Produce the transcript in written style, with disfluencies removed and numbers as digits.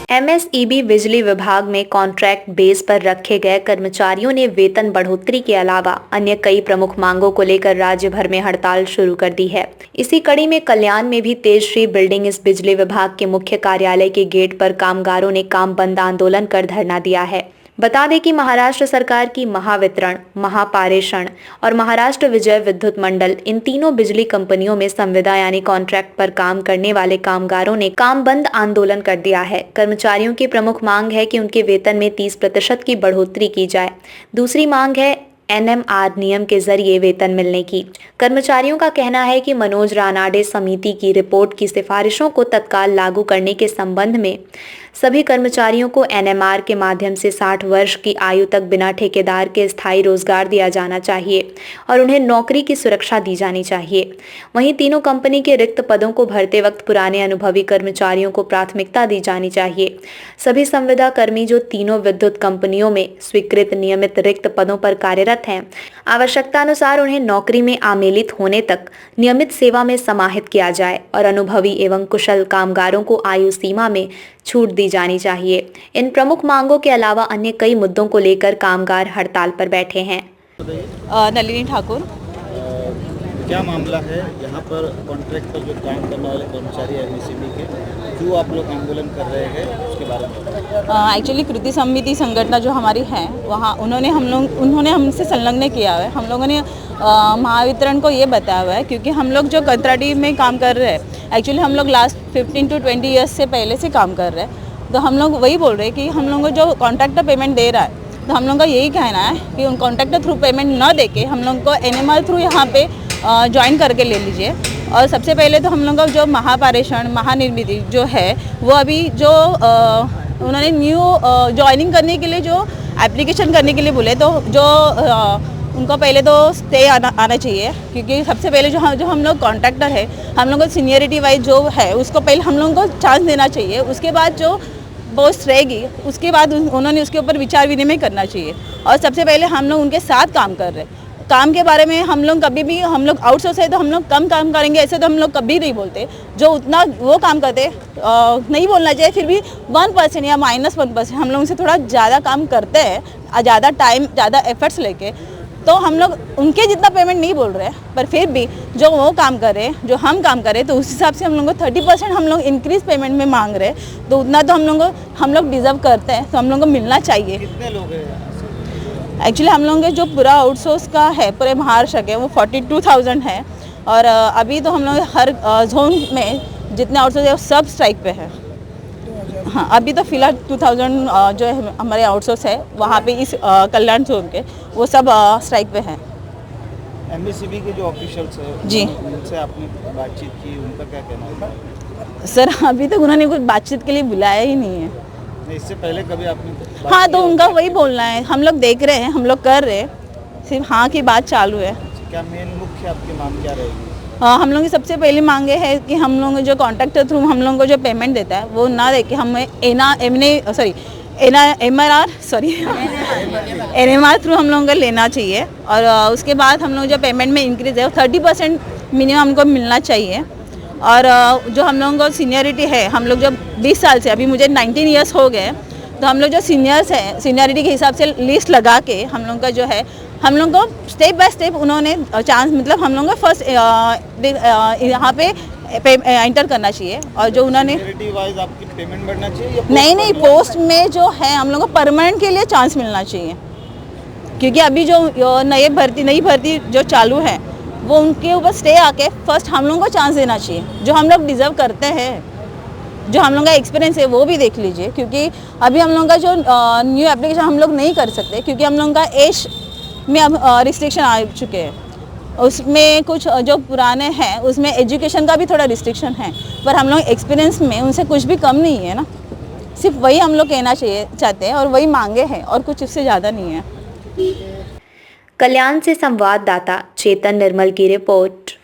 MSEB बिजली विभाग में कॉन्ट्रैक्ट बेस पर रखे गए कर्मचारियों ने वेतन बढ़ोतरी के अलावा अन्य कई प्रमुख मांगों को लेकर राज्य भर में हड़ताल शुरू कर दी है। इसी कड़ी में कल्याण में भी तेजश्री बिल्डिंग इस बिजली विभाग के मुख्य कार्यालय के गेट पर कामगारों ने काम बंद आंदोलन कर धरना दिया है। बता दें कि महाराष्ट्र सरकार की महावितरण, महापारेषण और महाराष्ट्र विजय विद्युत मंडल इन तीनों बिजली कंपनियों में संविदा यानी कॉन्ट्रैक्ट पर काम करने वाले कामगारों ने काम बंद आंदोलन कर दिया है। कर्मचारियों की प्रमुख मांग है कि उनके वेतन में 30% की बढ़ोतरी की जाए। दूसरी मांग है एनएमआर नियम के जरिए वेतन मिलने की। कर्मचारियों का कहना है कि मनोज रानाडे समिति की रिपोर्ट की सिफारिशों को तत्काल लागू करने के संबंध में सभी कर्मचारियों को एनएमआर के माध्यम से 60 वर्ष की आयु तक बिना ठेकेदार के स्थायी रोजगार दिया जाना चाहिए और उन्हें नौकरी की सुरक्षा दी जानी चाहिए। वहीं तीनों कंपनी के रिक्त पदों को भरते वक्त पुराने अनुभवी कर्मचारियों को प्राथमिकता दी जानी चाहिए। सभी संविदा कर्मी जो तीनों विद्युत कंपनियों में स्वीकृत नियमित रिक्त पदों पर कार्यरत हैं, आवश्यकता अनुसार उन्हें नौकरी में आमेलित होने तक नियमित सेवा में समाहित किया जाए और अनुभवी एवं कुशल कामगारों को आयु सीमा में छूट दी जानी चाहिए। इन प्रमुख मांगों के अलावा अन्य कई मुद्दों को लेकर कामगार हड़ताल पर बैठे हैं। नलिनी ठाकुर, क्या मामला है यहाँ पर कॉन्ट्रैक्ट पर जो काम करने वाले कर्मचारी एमएसईबी के, क्यों आप लोग आंदोलन कर रहे हैं, उसके बारे में? एक्चुअली कृति समिति संगठन जो हमारी है वहाँ उन्होंने हमसे संलग्न किया है। हम लोगों ने महावितरण को ये बताया हुआ है, क्योंकि हम लोग जो कंत्राटी में काम कर रहे हैं, एक्चुअली हम लोग लास्ट 15 to 20 ईयर्स से पहले से काम कर रहे हैं। तो हम लोग वही बोल रहे हैं कि हम लोग को जो कॉन्ट्रैक्टर पेमेंट दे रहा है, तो हम लोग का यही कहना है कि उन कॉन्ट्रैक्टर थ्रू पेमेंट न दे के हम लोग को एनएमआर थ्रू यहाँ पे ज्वाइन करके ले लीजिए। और सबसे पहले तो हम लोग का जो महापारेषण महानिर्मित जो है वो अभी जो उन्होंने न्यू ज्वाइनिंग करने के लिए जो एप्लीकेशन करने के लिए बोले, तो जो उनको पहले तो स्टे आना चाहिए, क्योंकि सबसे पहले जो हम लोग कॉन्ट्रैक्टर है, हम लोग को सीनियरिटी वाइज जो है उसको पहले हम लोगों को चांस देना चाहिए। उसके बाद जो पोस्ट रहेगी उसके बाद उन्होंने उसके ऊपर विचार विनिमय करना चाहिए। और सबसे पहले हम लोग उनके साथ काम कर रहे हैं। काम के बारे में हम लोग कभी भी, हम लोग आउटसोर्स है तो हम लोग कम काम करेंगे ऐसे तो हम लोग कभी नहीं बोलते। जो उतना वो काम करते नहीं बोलना चाहिए, फिर भी 1% या -1% हम लोग उनसे थोड़ा ज़्यादा काम करते हैं, ज़्यादा टाइम ज़्यादा एफर्ट्स लेके, तो हम लोग उनके जितना पेमेंट नहीं बोल रहे हैं, पर फिर भी जो वो काम करे जो हम काम करें तो उस हिसाब से हम लोग को 30% हम लोग इंक्रीज पेमेंट में मांग रहे हैं। तो उतना तो हम लोग डिजर्व करते हैं, तो हम लोग को मिलना चाहिए। कितने लोग हैं? एक्चुअली हम लोग के जो पूरा आउटसोर्स का है पूरे महाराष्ट्र के वो 42,000 है। और अभी तो हम लोग हर जोन में जितने आउटसोर्स है वो सब स्ट्राइक पे है। हाँ, अभी तो फिलहाल 2000 जो है हमारे आउटसोर्स है वहाँ पे इस कल्याण जोन के वो सब स्ट्राइक पे हैं। एमएसईबी के जो ऑफिशियल्स हैं जी, उनसे आपने बातचीत की, उनका क्या कहना है? सर अभी तक उन्होंने कुछ बातचीत के लिए बुलाया ही नहीं है। इससे पहले कभी आपने हाँ, तो उनका वही बोलना है, हम लोग देख रहे हैं, हम लोग कर रहे हैं, सिर्फ हाँ की बात चालू है। क्या मेन मुख्य आपकी मांग क्या रहेगी? हम लोग की सबसे पहली मांगे है कि हम लोग जो कॉन्ट्रैक्टर थ्रू हम लोगों को जो पेमेंट देता है वो ना दे के हमें एनएमआर थ्रू हम लोगों को लेना चाहिए। और उसके बाद हम लोग जो पेमेंट में इंक्रीज है वो 30% मिनिमम हमको मिलना चाहिए। और जो हम लोगों को सीनियरिटी है, हम लोग जो 20 साल से, अभी मुझे 19 ईयर्स हो गए, तो हम लोग जो सीनियर्स हैं सीनियरिटी के हिसाब से लिस्ट लगा के हम लोग का जो है हम लोग को स्टेप बाय स्टेप उन्होंने चांस, मतलब हम लोग को फर्स्ट यहाँ पे एंटर करना चाहिए। और जो उन्होंने वाइज आपकी पेमेंट बढ़ना चाहिए? नहीं, पोस्ट में जो है हम लोग को परमानेंट के लिए चांस मिलना चाहिए, क्योंकि अभी जो नई भर्ती जो चालू है वो उनके ऊपर स्टे आके फर्स्ट हम लोगों को चांस देना चाहिए, जो हम लोग डिजर्व करते हैं। जो हम लोग का एक्सपीरियंस है वो भी देख लीजिए, क्योंकि अभी हम लोग का जो न्यू एप्लीकेशन हम लोग नहीं कर सकते, क्योंकि हम लोग का एज में अब रिस्ट्रिक्शन आ चुके हैं। उसमें कुछ जो पुराने हैं उसमें एजुकेशन का भी थोड़ा रिस्ट्रिक्शन है, पर हम लोग एक्सपीरियंस में उनसे कुछ भी कम नहीं है ना। सिर्फ वही हम लोग कहना चाहते हैं और वही मांगे हैं, और कुछ इससे ज़्यादा नहीं है। कल्याण से संवाददाता चेतन निर्मल की रिपोर्ट।